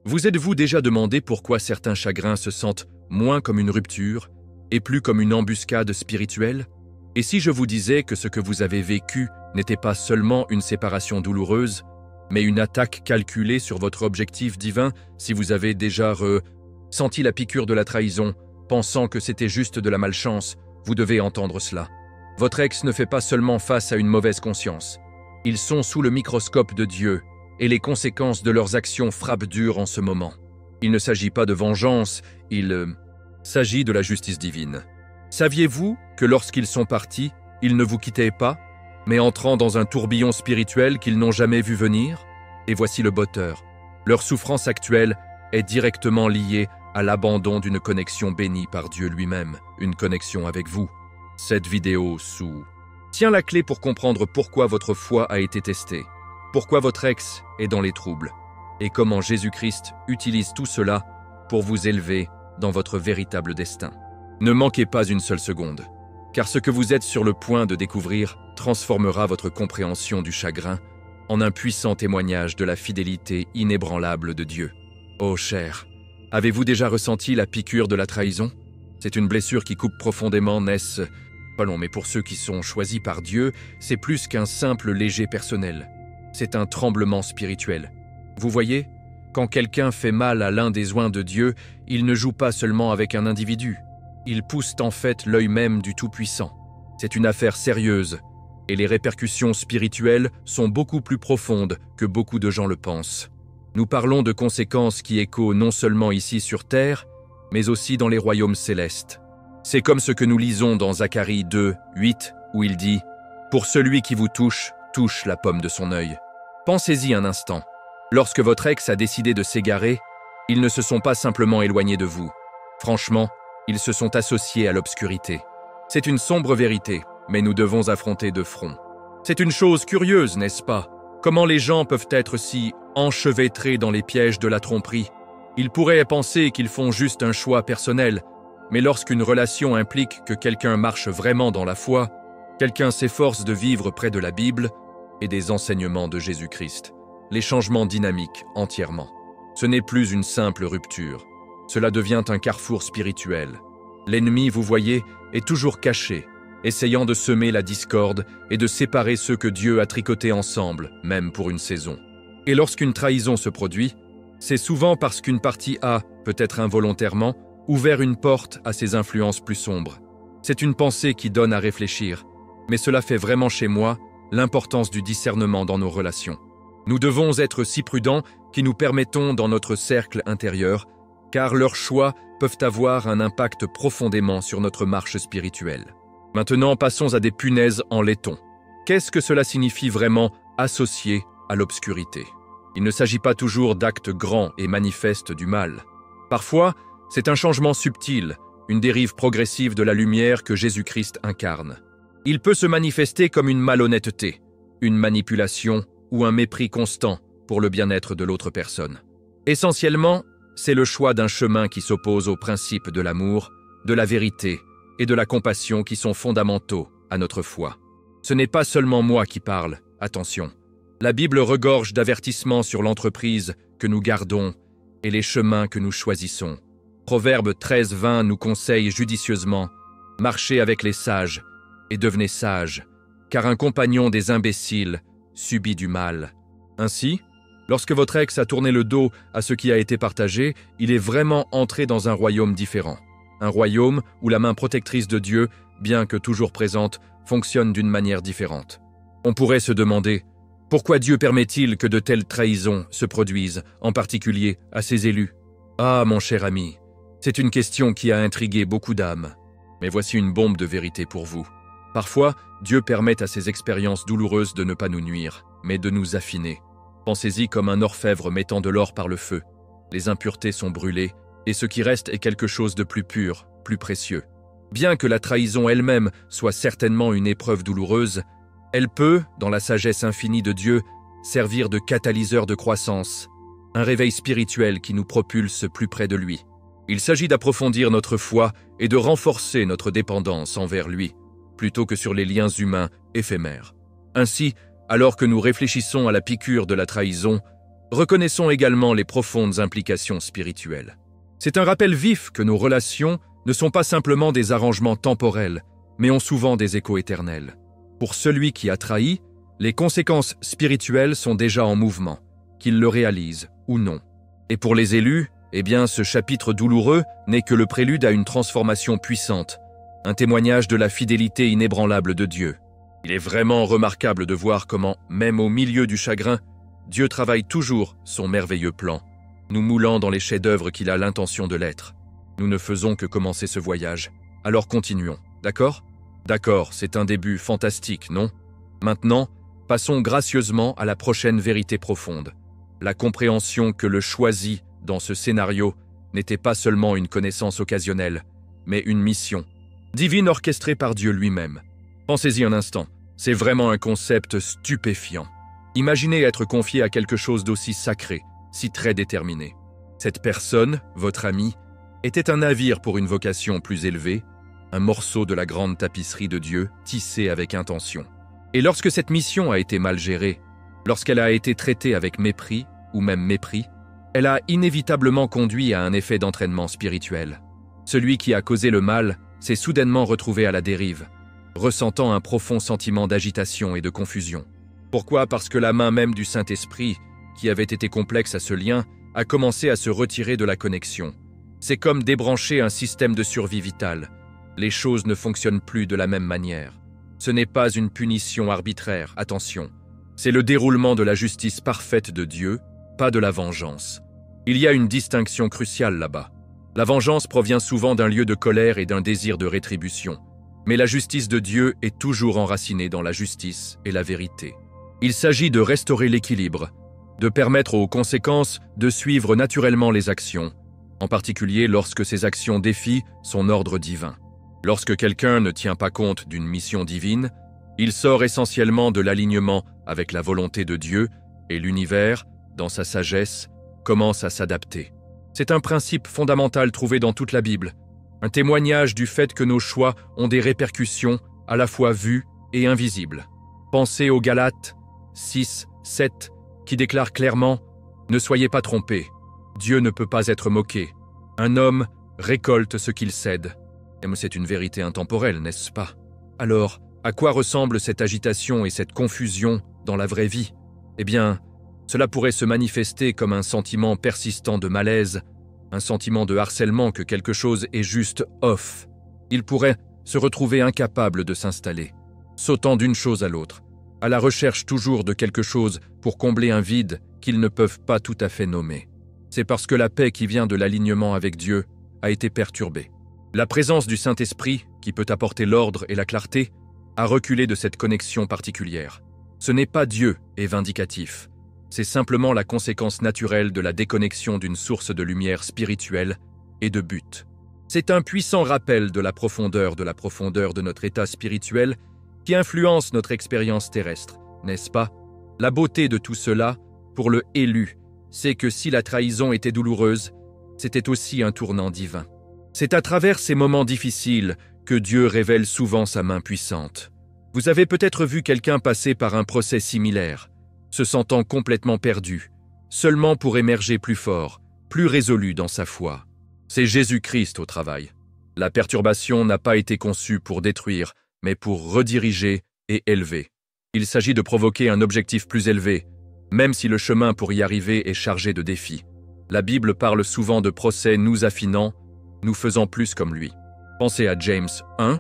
Vous êtes-vous déjà demandé pourquoi certains chagrins se sentent moins comme une rupture et plus comme une embuscade spirituelle? Et si je vous disais que ce que vous avez vécu n'était pas seulement une séparation douloureuse, mais une attaque calculée sur votre objectif divin, si vous avez déjà senti la piqûre de la trahison, pensant que c'était juste de la malchance, vous devez entendre cela. Votre ex ne fait pas seulement face à une mauvaise conscience. Ils sont sous le microscope de Dieu, et les conséquences de leurs actions frappent dur en ce moment. Il ne s'agit pas de vengeance, il s'agit de la justice divine. Saviez-vous que lorsqu'ils sont partis, ils ne vous quittaient pas, mais entrant dans un tourbillon spirituel qu'ils n'ont jamais vu venir? Et voici le botteur. Leur souffrance actuelle est directement liée à l'abandon d'une connexion bénie par Dieu lui-même, une connexion avec vous. Cette vidéo tient la clé pour comprendre pourquoi votre foi a été testée, pourquoi votre ex est dans les troubles, et comment Jésus-Christ utilise tout cela pour vous élever dans votre véritable destin. Ne manquez pas une seule seconde, car ce que vous êtes sur le point de découvrir transformera votre compréhension du chagrin en un puissant témoignage de la fidélité inébranlable de Dieu. Oh cher, avez-vous déjà ressenti la piqûre de la trahison? C'est une blessure qui coupe profondément, n'est-ce pas long, mais pour ceux qui sont choisis par Dieu, c'est plus qu'un simple léger personnel. C'est un tremblement spirituel. Vous voyez, quand quelqu'un fait mal à l'un des oints de Dieu, il ne joue pas seulement avec un individu. Il pousse en fait l'œil même du Tout-Puissant. C'est une affaire sérieuse, et les répercussions spirituelles sont beaucoup plus profondes que beaucoup de gens le pensent. Nous parlons de conséquences qui échoent non seulement ici sur terre, mais aussi dans les royaumes célestes. C'est comme ce que nous lisons dans Zacharie 2, 8, où il dit « Pour celui qui vous touche, touche la pomme de son œil ». Pensez-y un instant. Lorsque votre ex a décidé de s'égarer, ils ne se sont pas simplement éloignés de vous. Franchement, ils se sont associés à l'obscurité. C'est une sombre vérité, mais nous devons affronter de front. C'est une chose curieuse, n'est-ce pas? Comment les gens peuvent être si enchevêtrés dans les pièges de la tromperie? Ils pourraient penser qu'ils font juste un choix personnel, mais lorsqu'une relation implique que quelqu'un marche vraiment dans la foi, quelqu'un s'efforce de vivre près de la Bible et des enseignements de Jésus-Christ, les changements dynamiques entièrement. Ce n'est plus une simple rupture. Cela devient un carrefour spirituel. L'ennemi, vous voyez, est toujours caché, essayant de semer la discorde et de séparer ceux que Dieu a tricotés ensemble, même pour une saison. Et lorsqu'une trahison se produit, c'est souvent parce qu'une partie a, peut-être involontairement, ouvert une porte à ces influences plus sombres. C'est une pensée qui donne à réfléchir, mais cela fait vraiment chez moi l'importance du discernement dans nos relations. Nous devons être si prudents qui nous permettons dans notre cercle intérieur, car leurs choix peuvent avoir un impact profondément sur notre marche spirituelle. Maintenant, passons à des punaises en laiton. Qu'est-ce que cela signifie vraiment associé à l'obscurité? Il ne s'agit pas toujours d'actes grands et manifestes du mal. Parfois, c'est un changement subtil, une dérive progressive de la lumière que Jésus-Christ incarne. Il peut se manifester comme une malhonnêteté, une manipulation ou un mépris constant pour le bien-être de l'autre personne. Essentiellement, c'est le choix d'un chemin qui s'oppose aux principes de l'amour, de la vérité et de la compassion qui sont fondamentaux à notre foi. Ce n'est pas seulement moi qui parle, attention. La Bible regorge d'avertissements sur l'entreprise que nous gardons et les chemins que nous choisissons. Proverbe 13:20 nous conseille judicieusement « Marchez avec les sages et devenez sages, car un compagnon des imbéciles subit du mal. » Ainsi, lorsque votre ex a tourné le dos à ce qui a été partagé, il est vraiment entré dans un royaume différent. Un royaume où la main protectrice de Dieu, bien que toujours présente, fonctionne d'une manière différente. On pourrait se demander, pourquoi Dieu permet-il que de telles trahisons se produisent, en particulier à ses élus? Ah, mon cher ami, c'est une question qui a intrigué beaucoup d'âmes. Mais voici une bombe de vérité pour vous. Parfois, Dieu permet à ces expériences douloureuses de ne pas nous nuire, mais de nous affiner. Pensez-y comme un orfèvre mettant de l'or par le feu. Les impuretés sont brûlées, et ce qui reste est quelque chose de plus pur, plus précieux. Bien que la trahison elle-même soit certainement une épreuve douloureuse, elle peut, dans la sagesse infinie de Dieu, servir de catalyseur de croissance, un réveil spirituel qui nous propulse plus près de lui. Il s'agit d'approfondir notre foi et de renforcer notre dépendance envers lui, plutôt que sur les liens humains éphémères. Ainsi, alors que nous réfléchissons à la piqûre de la trahison, reconnaissons également les profondes implications spirituelles. C'est un rappel vif que nos relations ne sont pas simplement des arrangements temporels, mais ont souvent des échos éternels. Pour celui qui a trahi, les conséquences spirituelles sont déjà en mouvement, qu'il le réalise ou non. Et pour les élus, ce chapitre douloureux n'est que le prélude à une transformation puissante, un témoignage de la fidélité inébranlable de Dieu. Il est vraiment remarquable de voir comment, même au milieu du chagrin, Dieu travaille toujours son merveilleux plan, nous moulant dans les chefs-d'œuvre qu'il a l'intention de l'être. Nous ne faisons que commencer ce voyage, alors continuons, d'accord ? D'accord, c'est un début fantastique, non ? Maintenant, passons gracieusement à la prochaine vérité profonde, la compréhension que le choisi dans ce scénario n'était pas seulement une connaissance occasionnelle, mais une mission, divine orchestrée par Dieu lui-même. Pensez-y un instant, c'est vraiment un concept stupéfiant. Imaginez être confié à quelque chose d'aussi sacré, si très déterminé. Cette personne, votre ami, était un navire pour une vocation plus élevée, un morceau de la grande tapisserie de Dieu tissé avec intention. Et lorsque cette mission a été mal gérée, lorsqu'elle a été traitée avec mépris ou même mépris, elle a inévitablement conduit à un effet d'entraînement spirituel. Celui qui a causé le mal s'est soudainement retrouvé à la dérive, ressentant un profond sentiment d'agitation et de confusion. Pourquoi ? Parce que la main même du Saint-Esprit, qui avait été complexe à ce lien, a commencé à se retirer de la connexion. C'est comme débrancher un système de survie vitale. Les choses ne fonctionnent plus de la même manière. Ce n'est pas une punition arbitraire, attention. C'est le déroulement de la justice parfaite de Dieu, pas de la vengeance. Il y a une distinction cruciale là-bas. La vengeance provient souvent d'un lieu de colère et d'un désir de rétribution. Mais la justice de Dieu est toujours enracinée dans la justice et la vérité. Il s'agit de restaurer l'équilibre, de permettre aux conséquences de suivre naturellement les actions, en particulier lorsque ces actions défient son ordre divin. Lorsque quelqu'un ne tient pas compte d'une mission divine, il sort essentiellement de l'alignement avec la volonté de Dieu et l'univers, dans sa sagesse, commence à s'adapter. C'est un principe fondamental trouvé dans toute la Bible, un témoignage du fait que nos choix ont des répercussions à la fois vues et invisibles. Pensez aux Galates 6, 7, qui déclare clairement « Ne soyez pas trompés, Dieu ne peut pas être moqué. Un homme récolte ce qu'il cède. » C'est une vérité intemporelle, n'est-ce pas? Alors, à quoi ressemble cette agitation et cette confusion dans la vraie vie? Cela pourrait se manifester comme un sentiment persistant de malaise, un sentiment de harcèlement que quelque chose est juste off. Il pourrait se retrouver incapable de s'installer, sautant d'une chose à l'autre, à la recherche toujours de quelque chose pour combler un vide qu'ils ne peuvent pas tout à fait nommer. C'est parce que la paix qui vient de l'alignement avec Dieu a été perturbée. La présence du Saint-Esprit, qui peut apporter l'ordre et la clarté, a reculé de cette connexion particulière. Ce n'est pas Dieu et vindicatif. C'est simplement la conséquence naturelle de la déconnexion d'une source de lumière spirituelle et de but. C'est un puissant rappel de la profondeur de notre état spirituel qui influence notre expérience terrestre, n'est-ce pas? La beauté de tout cela, pour le élu, c'est que si la trahison était douloureuse, c'était aussi un tournant divin. C'est à travers ces moments difficiles que Dieu révèle souvent sa main puissante. Vous avez peut-être vu quelqu'un passer par un procès similaire, se sentant complètement perdu, seulement pour émerger plus fort, plus résolu dans sa foi. C'est Jésus-Christ au travail. La perturbation n'a pas été conçue pour détruire, mais pour rediriger et élever. Il s'agit de provoquer un objectif plus élevé, même si le chemin pour y arriver est chargé de défis. La Bible parle souvent de procès nous affinant, nous faisant plus comme lui. Pensez à James 1,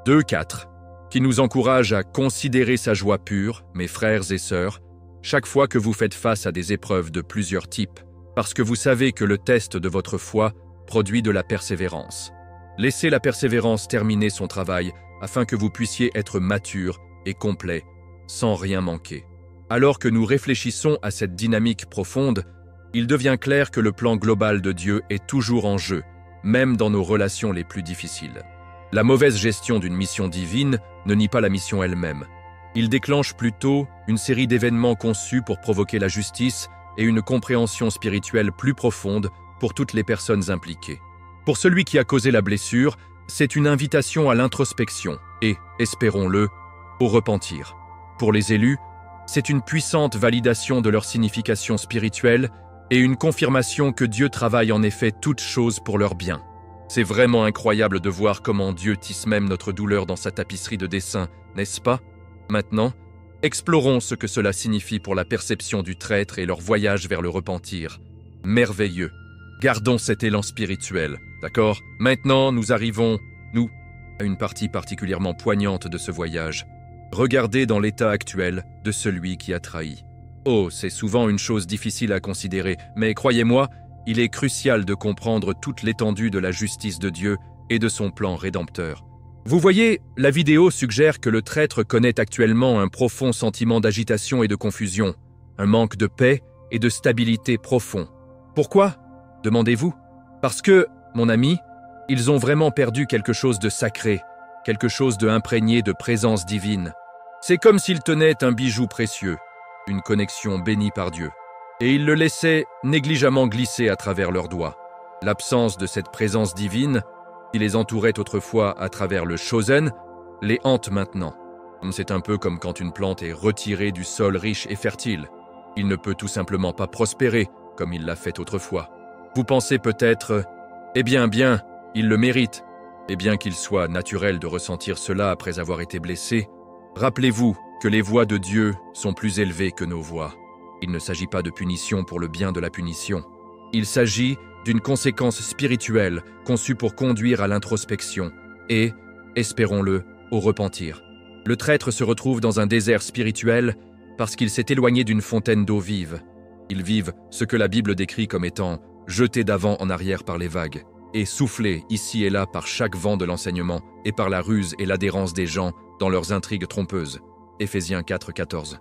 2, 4, qui nous encourage à considérer sa joie pure, mes frères et sœurs, chaque fois que vous faites face à des épreuves de plusieurs types, parce que vous savez que le test de votre foi produit de la persévérance. Laissez la persévérance terminer son travail afin que vous puissiez être mature et complet, sans rien manquer. Alors que nous réfléchissons à cette dynamique profonde, il devient clair que le plan global de Dieu est toujours en jeu, même dans nos relations les plus difficiles. La mauvaise gestion d'une mission divine ne nie pas la mission elle-même. Il déclenche plutôt une série d'événements conçus pour provoquer la justice et une compréhension spirituelle plus profonde pour toutes les personnes impliquées. Pour celui qui a causé la blessure, c'est une invitation à l'introspection et, espérons-le, au repentir. Pour les élus, c'est une puissante validation de leur signification spirituelle et une confirmation que Dieu travaille en effet toutes choses pour leur bien. C'est vraiment incroyable de voir comment Dieu tisse même notre douleur dans sa tapisserie de dessins, n'est-ce pas? Maintenant, explorons ce que cela signifie pour la perception du traître et leur voyage vers le repentir. Merveilleux. Gardons cet élan spirituel, d'accord? Maintenant, nous arrivons, à une partie particulièrement poignante de ce voyage. Regardez dans l'état actuel de celui qui a trahi. Oh, c'est souvent une chose difficile à considérer, mais croyez-moi, il est crucial de comprendre toute l'étendue de la justice de Dieu et de son plan rédempteur. Vous voyez, la vidéo suggère que le traître connaît actuellement un profond sentiment d'agitation et de confusion, un manque de paix et de stabilité profond. Pourquoi ? Demandez-vous. Parce que, mon ami, ils ont vraiment perdu quelque chose de sacré, quelque chose de imprégné de présence divine. C'est comme s'ils tenaient un bijou précieux, une connexion bénie par Dieu, et ils le laissaient négligemment glisser à travers leurs doigts. L'absence de cette présence divine, qui les entourait autrefois à travers le chosen, les hante maintenant. C'est un peu comme quand une plante est retirée du sol riche et fertile. Il ne peut tout simplement pas prospérer, comme il l'a fait autrefois. Vous pensez peut-être, eh bien, il le mérite. Et bien qu'il soit naturel de ressentir cela après avoir été blessé, rappelez-vous que les voies de Dieu sont plus élevées que nos voies. Il ne s'agit pas de punition pour le bien de la punition. Il s'agit d'une conséquence spirituelle conçue pour conduire à l'introspection et, espérons-le, au repentir. Le traître se retrouve dans un désert spirituel parce qu'il s'est éloigné d'une fontaine d'eau vive. Ils vivent ce que la Bible décrit comme étant jetés d'avant en arrière par les vagues et soufflés ici et là par chaque vent de l'enseignement et par la ruse et l'adhérence des gens dans leurs intrigues trompeuses. Éphésiens 4,14.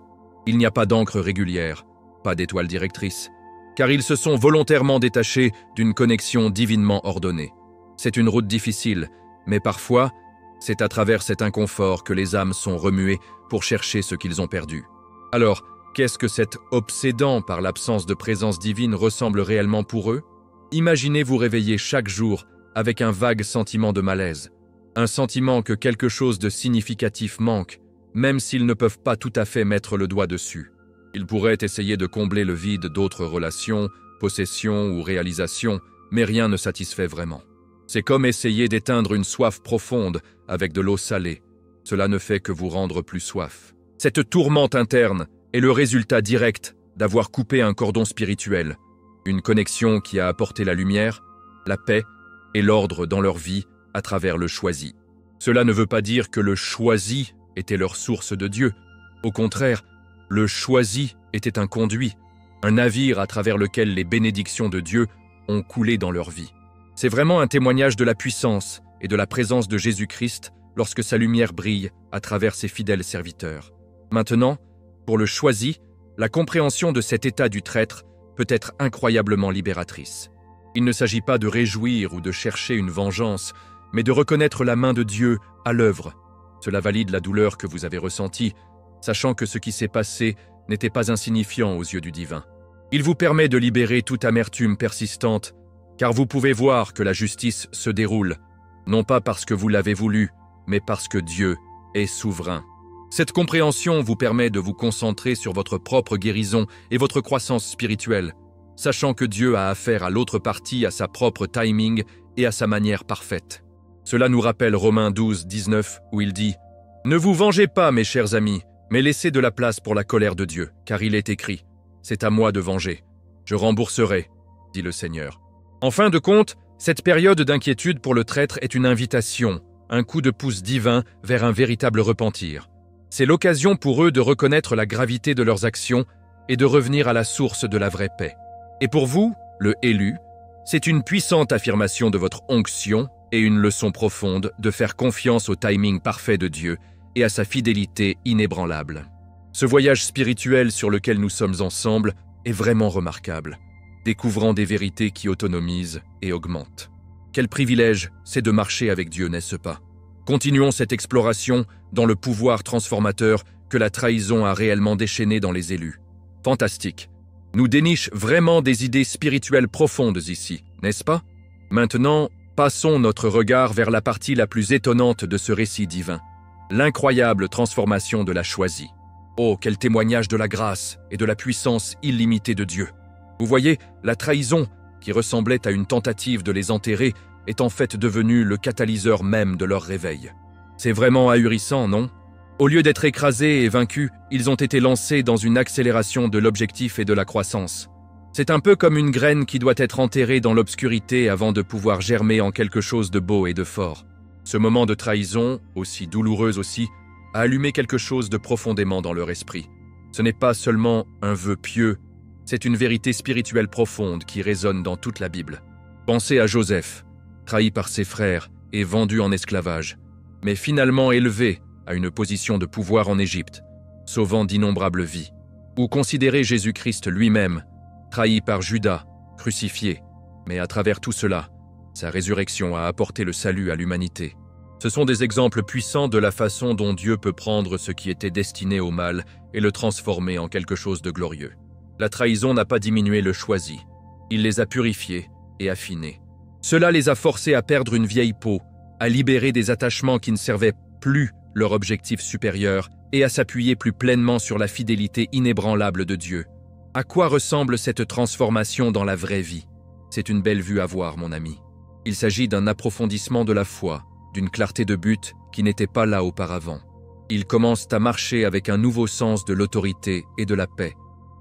Il n'y a pas d'encre régulière, pas d'étoile directrice, car ils se sont volontairement détachés d'une connexion divinement ordonnée. C'est une route difficile, mais parfois, c'est à travers cet inconfort que les âmes sont remuées pour chercher ce qu'ils ont perdu. Alors, qu'est-ce que cet obsédant par l'absence de présence divine ressemble réellement pour eux? Imaginez vous réveiller chaque jour avec un vague sentiment de malaise, un sentiment que quelque chose de significatif manque, même s'ils ne peuvent pas tout à fait mettre le doigt dessus. Ils pourraient essayer de combler le vide d'autres relations, possessions ou réalisations, mais rien ne satisfait vraiment. C'est comme essayer d'éteindre une soif profonde avec de l'eau salée. Cela ne fait que vous rendre plus soif. Cette tourmente interne est le résultat direct d'avoir coupé un cordon spirituel, une connexion qui a apporté la lumière, la paix et l'ordre dans leur vie à travers le choisi. Cela ne veut pas dire que le choisi était leur source de Dieu. Au contraire, le choisi était un conduit, un navire à travers lequel les bénédictions de Dieu ont coulé dans leur vie. C'est vraiment un témoignage de la puissance et de la présence de Jésus-Christ lorsque sa lumière brille à travers ses fidèles serviteurs. Maintenant, pour le choisi, la compréhension de cet état du traître peut être incroyablement libératrice. Il ne s'agit pas de réjouir ou de chercher une vengeance, mais de reconnaître la main de Dieu à l'œuvre. Cela valide la douleur que vous avez ressentie, sachant que ce qui s'est passé n'était pas insignifiant aux yeux du divin. Il vous permet de libérer toute amertume persistante, car vous pouvez voir que la justice se déroule, non pas parce que vous l'avez voulu, mais parce que Dieu est souverain. Cette compréhension vous permet de vous concentrer sur votre propre guérison et votre croissance spirituelle, sachant que Dieu a affaire à l'autre partie à sa propre timing et à sa manière parfaite. Cela nous rappelle Romains 12, 19, où il dit « Ne vous vengez pas, mes chers amis, mais laissez de la place pour la colère de Dieu, car il est écrit « C'est à moi de venger. Je rembourserai, dit le Seigneur. » En fin de compte, cette période d'inquiétude pour le traître est une invitation, un coup de pouce divin vers un véritable repentir. C'est l'occasion pour eux de reconnaître la gravité de leurs actions et de revenir à la source de la vraie paix. Et pour vous, le élu, c'est une puissante affirmation de votre onction et une leçon profonde de faire confiance au timing parfait de Dieu et à sa fidélité inébranlable. Ce voyage spirituel sur lequel nous sommes ensemble est vraiment remarquable, découvrant des vérités qui autonomisent et augmentent. Quel privilège c'est de marcher avec Dieu, n'est-ce pas? Continuons cette exploration dans le pouvoir transformateur que la trahison a réellement déchaîné dans les élus. Fantastique. Nous déniche vraiment des idées spirituelles profondes ici, n'est-ce pas? Maintenant, passons notre regard vers la partie la plus étonnante de ce récit divin, l'incroyable transformation de la choisie. Oh, quel témoignage de la grâce et de la puissance illimitée de Dieu. Vous voyez, la trahison, qui ressemblait à une tentative de les enterrer, est en fait devenue le catalyseur même de leur réveil. C'est vraiment ahurissant, non? Au lieu d'être écrasés et vaincus, ils ont été lancés dans une accélération de l'objectif et de la croissance. C'est un peu comme une graine qui doit être enterrée dans l'obscurité avant de pouvoir germer en quelque chose de beau et de fort. Ce moment de trahison, aussi douloureuse aussi, a allumé quelque chose de profondément dans leur esprit. Ce n'est pas seulement un vœu pieux, c'est une vérité spirituelle profonde qui résonne dans toute la Bible. Pensez à Joseph, trahi par ses frères et vendu en esclavage, mais finalement élevé à une position de pouvoir en Égypte, sauvant d'innombrables vies. Ou considérez Jésus-Christ lui-même, trahi par Judas, crucifié, mais à travers tout cela, sa résurrection a apporté le salut à l'humanité. Ce sont des exemples puissants de la façon dont Dieu peut prendre ce qui était destiné au mal et le transformer en quelque chose de glorieux. La trahison n'a pas diminué le choisi, il les a purifiés et affinés. Cela les a forcés à perdre une vieille peau, à libérer des attachements qui ne servaient plus leur objectif supérieur et à s'appuyer plus pleinement sur la fidélité inébranlable de Dieu. À quoi ressemble cette transformation dans la vraie vie? C'est une belle vue à voir, mon ami. Il s'agit d'un approfondissement de la foi, d'une clarté de but qui n'était pas là auparavant. Ils commencent à marcher avec un nouveau sens de l'autorité et de la paix.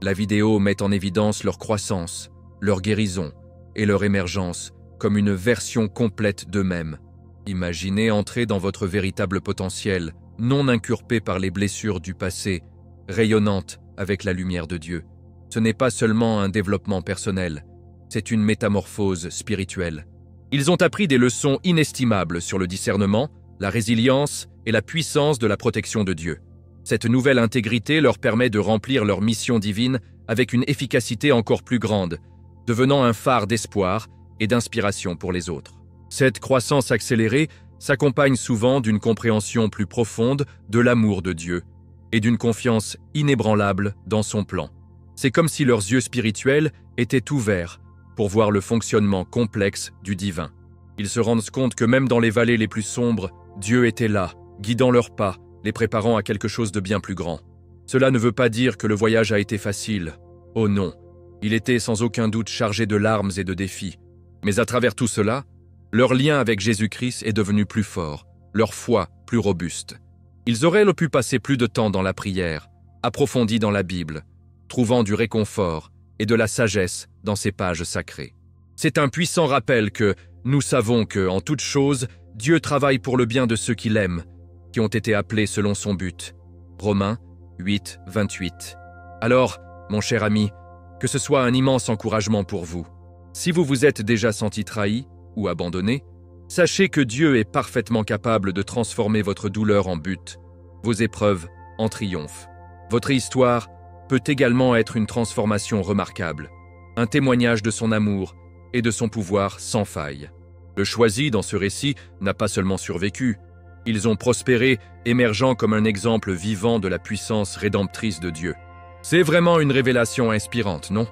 La vidéo met en évidence leur croissance, leur guérison et leur émergence comme une version complète d'eux-mêmes. Imaginez entrer dans votre véritable potentiel, non incurpé par les blessures du passé, rayonnante avec la lumière de Dieu. Ce n'est pas seulement un développement personnel, c'est une métamorphose spirituelle. Ils ont appris des leçons inestimables sur le discernement, la résilience et la puissance de la protection de Dieu. Cette nouvelle intégrité leur permet de remplir leur mission divine avec une efficacité encore plus grande, devenant un phare d'espoir et d'inspiration pour les autres. Cette croissance accélérée s'accompagne souvent d'une compréhension plus profonde de l'amour de Dieu et d'une confiance inébranlable dans son plan. C'est comme si leurs yeux spirituels étaient ouverts pour voir le fonctionnement complexe du divin. Ils se rendent compte que même dans les vallées les plus sombres, Dieu était là, guidant leurs pas, les préparant à quelque chose de bien plus grand. Cela ne veut pas dire que le voyage a été facile. Oh non, il était sans aucun doute chargé de larmes et de défis. Mais à travers tout cela, leur lien avec Jésus-Christ est devenu plus fort, leur foi plus robuste. Ils auraient pu passer plus de temps dans la prière, approfondis dans la Bible, trouvant du réconfort et de la sagesse dans ces pages sacrées. C'est un puissant rappel que nous savons que, en toute chose, Dieu travaille pour le bien de ceux qui l'aiment, qui ont été appelés selon son but. Romains 8, 28. Alors, mon cher ami, que ce soit un immense encouragement pour vous. Si vous vous êtes déjà senti trahi ou abandonné, sachez que Dieu est parfaitement capable de transformer votre douleur en but, vos épreuves en triomphe. Votre histoire peut également être une transformation remarquable, un témoignage de son amour et de son pouvoir sans faille. Le choisi dans ce récit n'a pas seulement survécu, ils ont prospéré, émergeant comme un exemple vivant de la puissance rédemptrice de Dieu. C'est vraiment une révélation inspirante, non?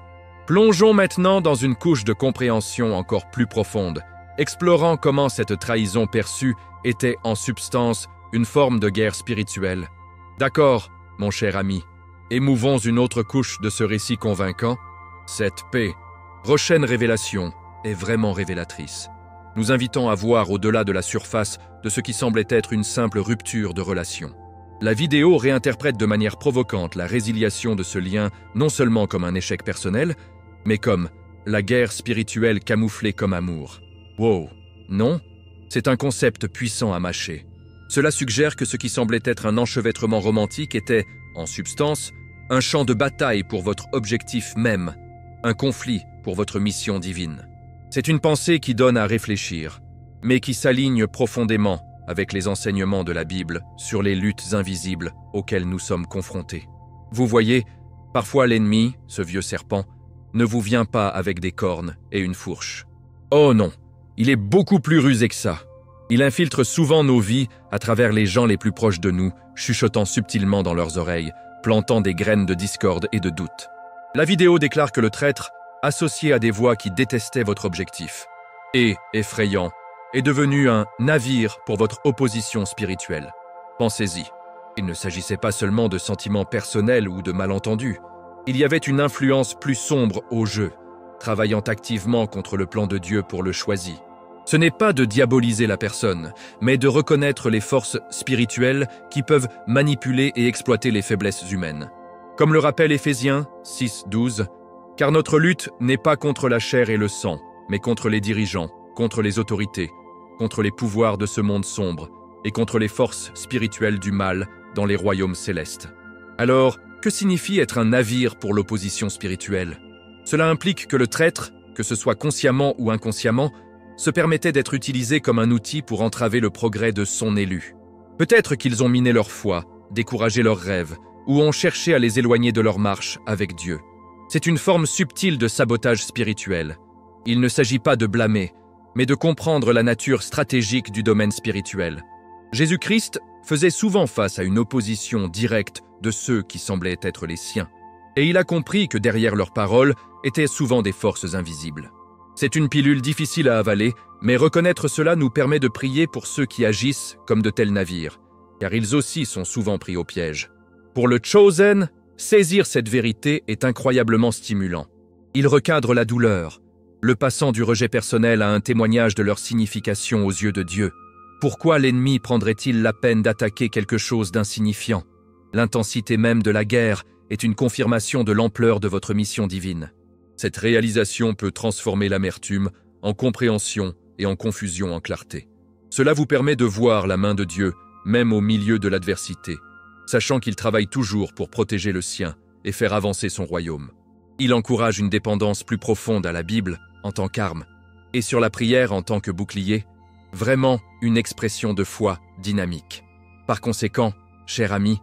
Plongeons maintenant dans une couche de compréhension encore plus profonde, explorant comment cette trahison perçue était en substance une forme de guerre spirituelle. D'accord, mon cher ami, émouvons une autre couche de ce récit convaincant. Cette paix, prochaine révélation, est vraiment révélatrice. Nous invitons à voir au-delà de la surface de ce qui semblait être une simple rupture de relation. La vidéo réinterprète de manière provocante la résiliation de ce lien non seulement comme un échec personnel, mais comme la guerre spirituelle camouflée comme amour. Wow, non? C'est un concept puissant à mâcher. Cela suggère que ce qui semblait être un enchevêtrement romantique était, en substance, un champ de bataille pour votre objectif même, un conflit pour votre mission divine. C'est une pensée qui donne à réfléchir, mais qui s'aligne profondément avec les enseignements de la Bible sur les luttes invisibles auxquelles nous sommes confrontés. Vous voyez, parfois l'ennemi, ce vieux serpent, ne vous vient pas avec des cornes et une fourche. Oh non, il est beaucoup plus rusé que ça. Il infiltre souvent nos vies à travers les gens les plus proches de nous, chuchotant subtilement dans leurs oreilles, plantant des graines de discorde et de doute. La vidéo déclare que le traître, associé à des voix qui détestaient votre objectif, et, effrayant, est devenu un navire pour votre opposition spirituelle. Pensez-y. Il ne s'agissait pas seulement de sentiments personnels ou de malentendus. Il y avait une influence plus sombre au jeu, travaillant activement contre le plan de Dieu pour le choisi. Ce n'est pas de diaboliser la personne, mais de reconnaître les forces spirituelles qui peuvent manipuler et exploiter les faiblesses humaines. Comme le rappelle Éphésiens 6:12, « Car notre lutte n'est pas contre la chair et le sang, mais contre les dirigeants, contre les autorités, contre les pouvoirs de ce monde sombre et contre les forces spirituelles du mal dans les royaumes célestes. » Alors, que signifie être un navire pour l'opposition spirituelle? Cela implique que le traître, que ce soit consciemment ou inconsciemment, se permettait d'être utilisé comme un outil pour entraver le progrès de son élu. Peut-être qu'ils ont miné leur foi, découragé leurs rêves, ou ont cherché à les éloigner de leur marche avec Dieu. C'est une forme subtile de sabotage spirituel. Il ne s'agit pas de blâmer, mais de comprendre la nature stratégique du domaine spirituel. Jésus-Christ faisait souvent face à une opposition directe de ceux qui semblaient être les siens, et il a compris que derrière leurs paroles étaient souvent des forces invisibles. C'est une pilule difficile à avaler, mais reconnaître cela nous permet de prier pour ceux qui agissent comme de tels navires, car ils aussi sont souvent pris au piège. Pour le Chosen, saisir cette vérité est incroyablement stimulant. Il recadre la douleur, le passant du rejet personnel à un témoignage de leur signification aux yeux de Dieu. Pourquoi l'ennemi prendrait-il la peine d'attaquer quelque chose d'insignifiant? L'intensité même de la guerre est une confirmation de l'ampleur de votre mission divine. Cette réalisation peut transformer l'amertume en compréhension et en confusion en clarté. Cela vous permet de voir la main de Dieu, même au milieu de l'adversité, sachant qu'il travaille toujours pour protéger le sien et faire avancer son royaume. Il encourage une dépendance plus profonde à la Bible en tant qu'arme, et sur la prière en tant que bouclier, vraiment une expression de foi dynamique. Par conséquent, cher ami,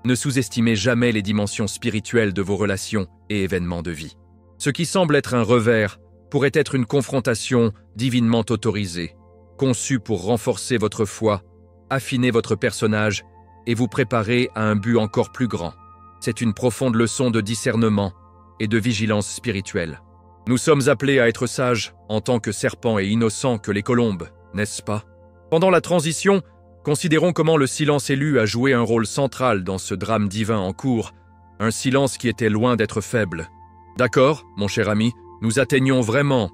ne sous-estimez jamais les dimensions spirituelles de vos relations et événements de vie. Ce qui semble être un revers pourrait être une confrontation divinement autorisée, conçue pour renforcer votre foi, affiner votre personnage et vous préparer à un but encore plus grand. C'est une profonde leçon de discernement et de vigilance spirituelle. Nous sommes appelés à être sages en tant que serpents et innocents que les colombes, n'est-ce pas? Pendant la transition, considérons comment le silence élu a joué un rôle central dans ce drame divin en cours, un silence qui était loin d'être faible. D'accord, mon cher ami, nous atteignons vraiment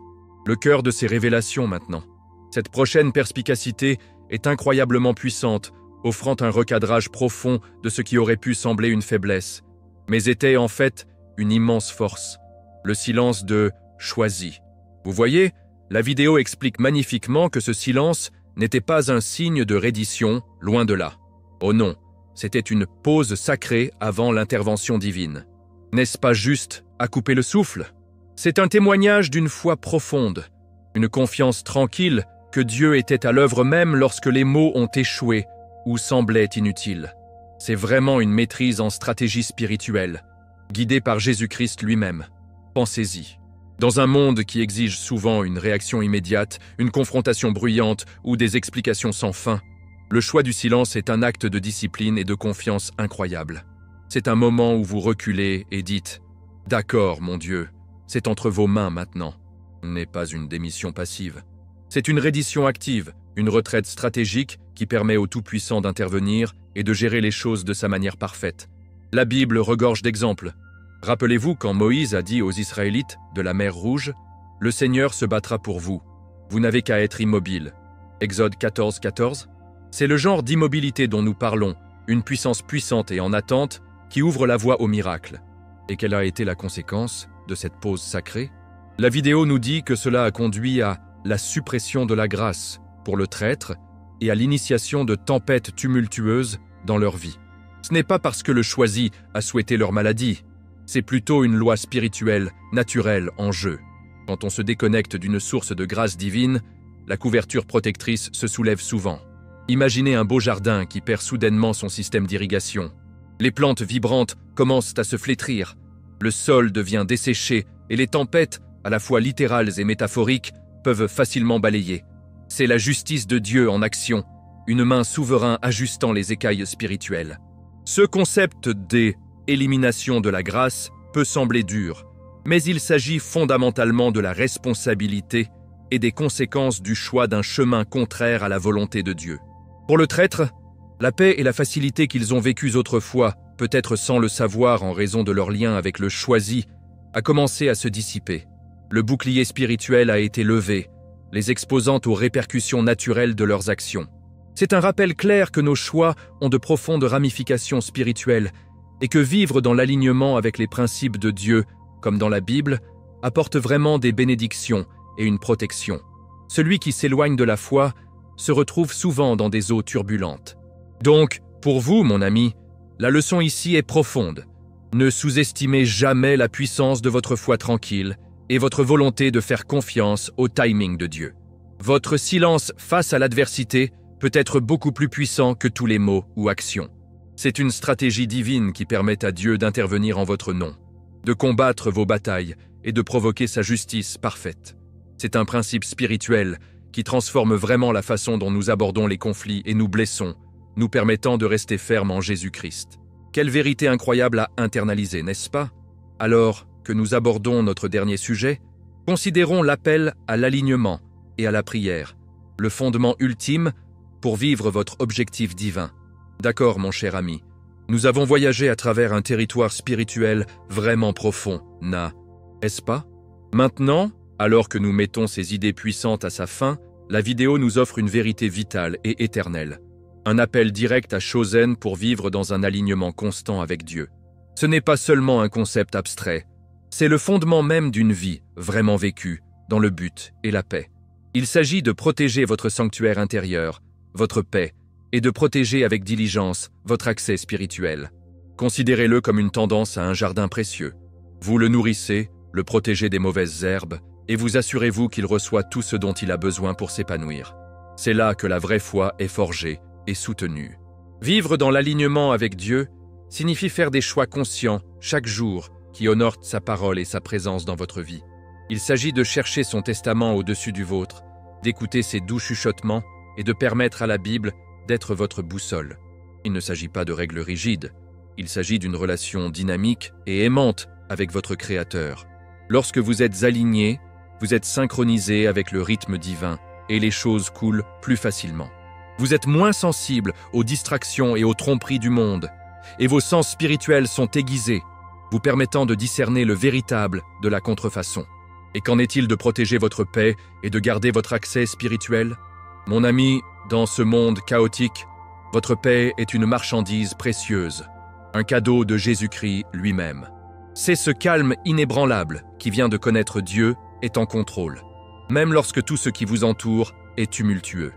le cœur de ces révélations maintenant. Cette prochaine perspicacité est incroyablement puissante, offrant un recadrage profond de ce qui aurait pu sembler une faiblesse, mais était en fait une immense force. Le silence de « choisi ». Vous voyez, la vidéo explique magnifiquement que ce silence n'était pas un signe de reddition, loin de là. Oh non, c'était une pause sacrée avant l'intervention divine. N'est-ce pas juste à couper le souffle? C'est un témoignage d'une foi profonde, une confiance tranquille que Dieu était à l'œuvre même lorsque les mots ont échoué ou semblaient inutiles. C'est vraiment une maîtrise en stratégie spirituelle, guidée par Jésus-Christ lui-même. Pensez-y. Dans un monde qui exige souvent une réaction immédiate, une confrontation bruyante ou des explications sans fin, le choix du silence est un acte de discipline et de confiance incroyable. C'est un moment où vous reculez et dites « D'accord, mon Dieu, c'est entre vos mains maintenant ». Ce n'est pas une démission passive. C'est une reddition active, une retraite stratégique qui permet au Tout-Puissant d'intervenir et de gérer les choses de sa manière parfaite. La Bible regorge d'exemples. Rappelez-vous quand Moïse a dit aux Israélites de la mer Rouge « Le Seigneur se battra pour vous. Vous n'avez qu'à être immobile. » Exode 14:14. C'est le genre d'immobilité dont nous parlons, une puissance puissante et en attente qui ouvre la voie au miracle. Et quelle a été la conséquence de cette pause sacrée? La vidéo nous dit que cela a conduit à la suppression de la grâce pour le traître et à l'initiation de tempêtes tumultueuses dans leur vie. Ce n'est pas parce que le choisi a souhaité leur maladie, c'est plutôt une loi spirituelle, naturelle en jeu. Quand on se déconnecte d'une source de grâce divine, la couverture protectrice se soulève souvent. Imaginez un beau jardin qui perd soudainement son système d'irrigation. Les plantes vibrantes commencent à se flétrir, le sol devient desséché et les tempêtes, à la fois littérales et métaphoriques, peuvent facilement balayer. C'est la justice de Dieu en action, une main souveraine ajustant les écailles spirituelles. Ce concept d'élimination de la grâce peut sembler dur, mais il s'agit fondamentalement de la responsabilité et des conséquences du choix d'un chemin contraire à la volonté de Dieu. Pour le traître, La paix et la facilité qu'ils ont vécues autrefois, peut-être sans le savoir en raison de leur lien avec le choisi, a commencé à se dissiper. Le bouclier spirituel a été levé, les exposant aux répercussions naturelles de leurs actions. C'est un rappel clair que nos choix ont de profondes ramifications spirituelles et que vivre dans l'alignement avec les principes de Dieu, comme dans la Bible, apporte vraiment des bénédictions et une protection. Celui qui s'éloigne de la foi se retrouve souvent dans des eaux turbulentes. Donc, pour vous, mon ami, la leçon ici est profonde. Ne sous-estimez jamais la puissance de votre foi tranquille et votre volonté de faire confiance au timing de Dieu. Votre silence face à l'adversité peut être beaucoup plus puissant que tous les mots ou actions. C'est une stratégie divine qui permet à Dieu d'intervenir en votre nom, de combattre vos batailles et de provoquer sa justice parfaite. C'est un principe spirituel qui transforme vraiment la façon dont nous abordons les conflits et nous blessons, nous permettant de rester fermes en Jésus-Christ. Quelle vérité incroyable à internaliser, n'est-ce pas? Alors que nous abordons notre dernier sujet, considérons l'appel à l'alignement et à la prière, le fondement ultime pour vivre votre objectif divin. D'accord, mon cher ami, nous avons voyagé à travers un territoire spirituel vraiment profond, n'est-ce pas? Maintenant, alors que nous mettons ces idées puissantes à sa fin, la vidéo nous offre une vérité vitale et éternelle. Un appel direct à Chosen pour vivre dans un alignement constant avec Dieu. Ce n'est pas seulement un concept abstrait, c'est le fondement même d'une vie vraiment vécue, dans le but et la paix. Il s'agit de protéger votre sanctuaire intérieur, votre paix, et de protéger avec diligence votre accès spirituel. Considérez-le comme une tendance à un jardin précieux. Vous le nourrissez, le protégez des mauvaises herbes, et vous assurez-vous qu'il reçoit tout ce dont il a besoin pour s'épanouir. C'est là que la vraie foi est forgée et soutenue. Vivre dans l'alignement avec Dieu signifie faire des choix conscients chaque jour qui honorent sa parole et sa présence dans votre vie. Il s'agit de chercher son testament au-dessus du vôtre, d'écouter ses doux chuchotements et de permettre à la Bible d'être votre boussole. Il ne s'agit pas de règles rigides, il s'agit d'une relation dynamique et aimante avec votre Créateur. Lorsque vous êtes aligné, vous êtes synchronisé avec le rythme divin et les choses coulent plus facilement. Vous êtes moins sensible aux distractions et aux tromperies du monde, et vos sens spirituels sont aiguisés, vous permettant de discerner le véritable de la contrefaçon. Et qu'en est-il de protéger votre paix et de garder votre accès spirituel? Mon ami, dans ce monde chaotique, votre paix est une marchandise précieuse, un cadeau de Jésus-Christ lui-même. C'est ce calme inébranlable qui vient de connaître Dieu est en contrôle, même lorsque tout ce qui vous entoure est tumultueux.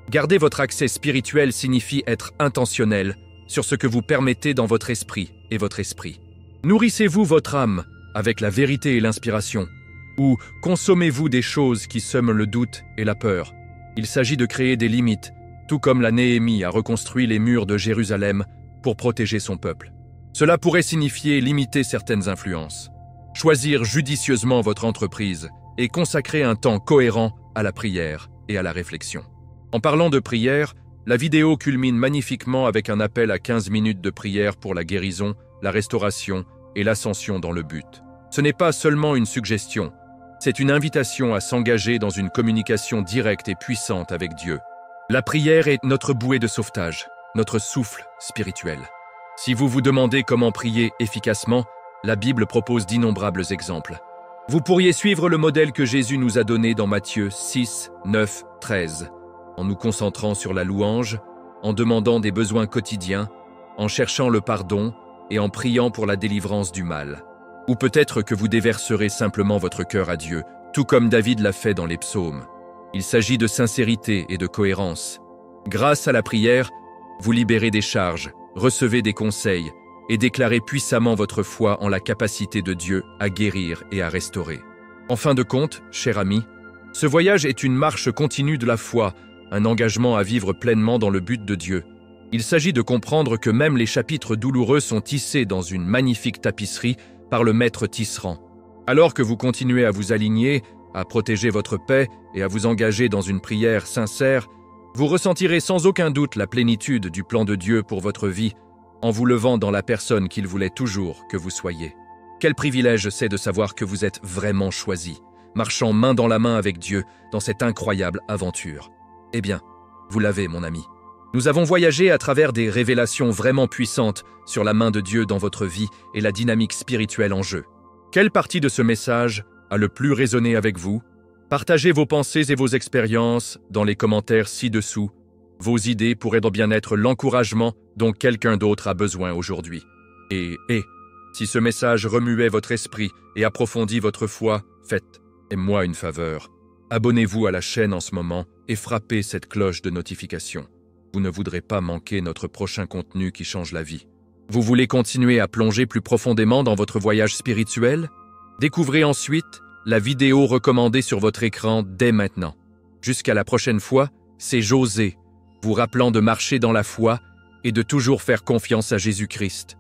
Garder votre accès spirituel signifie être intentionnel sur ce que vous permettez dans votre esprit et votre esprit. Nourrissez-vous votre âme avec la vérité et l'inspiration, ou consommez-vous des choses qui sèment le doute et la peur. Il s'agit de créer des limites, tout comme la Néhémie a reconstruit les murs de Jérusalem pour protéger son peuple. Cela pourrait signifier limiter certaines influences, choisir judicieusement votre entreprise et consacrer un temps cohérent à la prière et à la réflexion. En parlant de prière, la vidéo culmine magnifiquement avec un appel à 15 minutes de prière pour la guérison, la restauration et l'ascension dans le but. Ce n'est pas seulement une suggestion, c'est une invitation à s'engager dans une communication directe et puissante avec Dieu. La prière est notre bouée de sauvetage, notre souffle spirituel. Si vous vous demandez comment prier efficacement, la Bible propose d'innombrables exemples. Vous pourriez suivre le modèle que Jésus nous a donné dans Matthieu 6, 9, 13, en nous concentrant sur la louange, en demandant des besoins quotidiens, en cherchant le pardon et en priant pour la délivrance du mal. Ou peut-être que vous déverserez simplement votre cœur à Dieu, tout comme David l'a fait dans les psaumes. Il s'agit de sincérité et de cohérence. Grâce à la prière, vous libérez des charges, recevez des conseils et déclarez puissamment votre foi en la capacité de Dieu à guérir et à restaurer. En fin de compte, cher ami, ce voyage est une marche continue de la foi, un engagement à vivre pleinement dans le but de Dieu. Il s'agit de comprendre que même les chapitres douloureux sont tissés dans une magnifique tapisserie par le maître tisserand. Alors que vous continuez à vous aligner, à protéger votre paix et à vous engager dans une prière sincère, vous ressentirez sans aucun doute la plénitude du plan de Dieu pour votre vie en vous levant dans la personne qu'il voulait toujours que vous soyez. Quel privilège c'est de savoir que vous êtes vraiment choisi, marchant main dans la main avec Dieu dans cette incroyable aventure. Eh bien, vous l'avez, mon ami. Nous avons voyagé à travers des révélations vraiment puissantes sur la main de Dieu dans votre vie et la dynamique spirituelle en jeu. Quelle partie de ce message a le plus résonné avec vous? Partagez vos pensées et vos expériences dans les commentaires ci-dessous. Vos idées pourraient bien être l'encouragement dont quelqu'un d'autre a besoin aujourd'hui. Et si ce message remuait votre esprit et approfondit votre foi, faites-moi une faveur. Abonnez-vous à la chaîne en ce moment et frappez cette cloche de notification. Vous ne voudrez pas manquer notre prochain contenu qui change la vie. Vous voulez continuer à plonger plus profondément dans votre voyage spirituel? Découvrez ensuite la vidéo recommandée sur votre écran dès maintenant. Jusqu'à la prochaine fois, c'est José, vous rappelant de marcher dans la foi et de toujours faire confiance à Jésus-Christ.